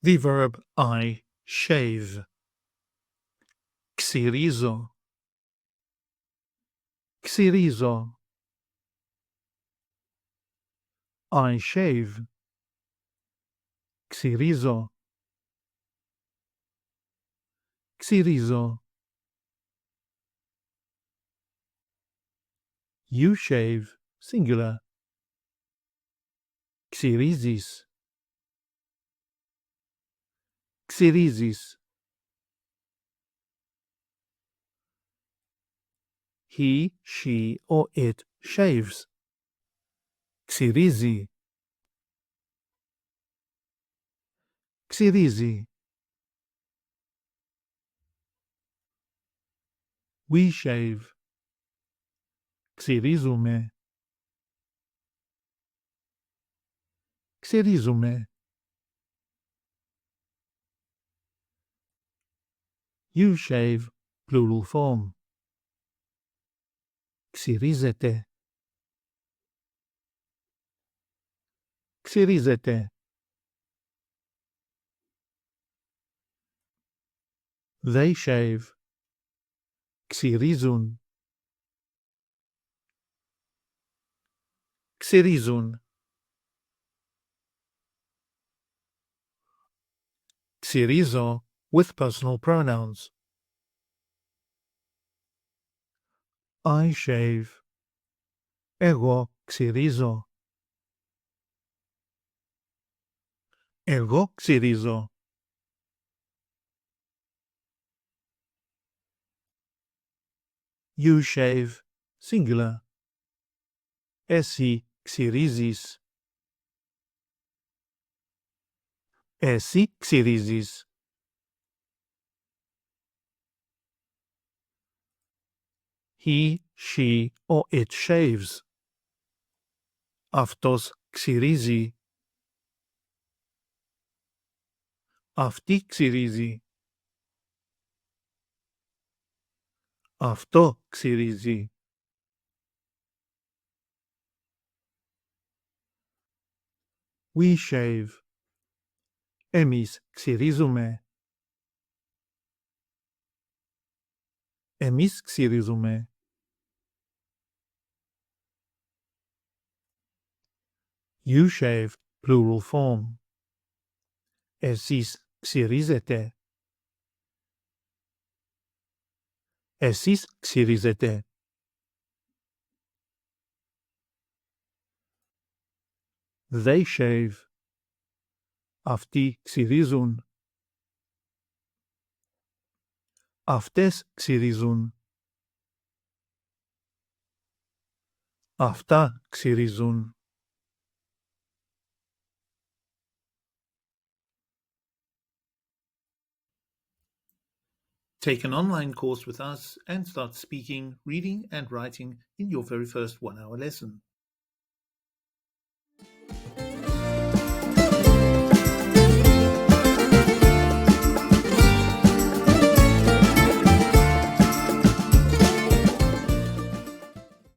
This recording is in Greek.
The verb I shave. Ξυρίζω. Ξυρίζω. I shave. Ξυρίζω. Ξυρίζω. You shave, singular. Ξυρίζεις. Ξυρίζεις. He, she, or it shaves. Ξυρίζει. Ξυρίζει. We shave. Ξυρίζομαι. Ξυρίζομαι. You shave, plural form. Ξυρίζεται. Ξυρίζεται. They shave. Ξυρίζουν. Ξυρίζουν. Ξυρίζω with personal pronouns. I shave. Εγώ ξυρίζω. Εγώ ξυρίζω. You shave, singular. Εσύ ξυρίζεις. Εσύ ξυρίζεις. He, she, or it shaves. Αυτός ξυρίζει. Αυτή ξυρίζει. Αυτό ξυρίζει. We shave. Εμείς ξυρίζουμε. Εμείς ξυρίζουμε. You shave, plural form. Εσείς ξυρίζετε. Εσείς ξυρίζετε. They shave. Αυτοί ξυρίζουν. Αυτές ξυρίζουν. Αυτά ξυρίζουν. Take an online course with us and start speaking, reading and writing in your very first 1-hour lesson.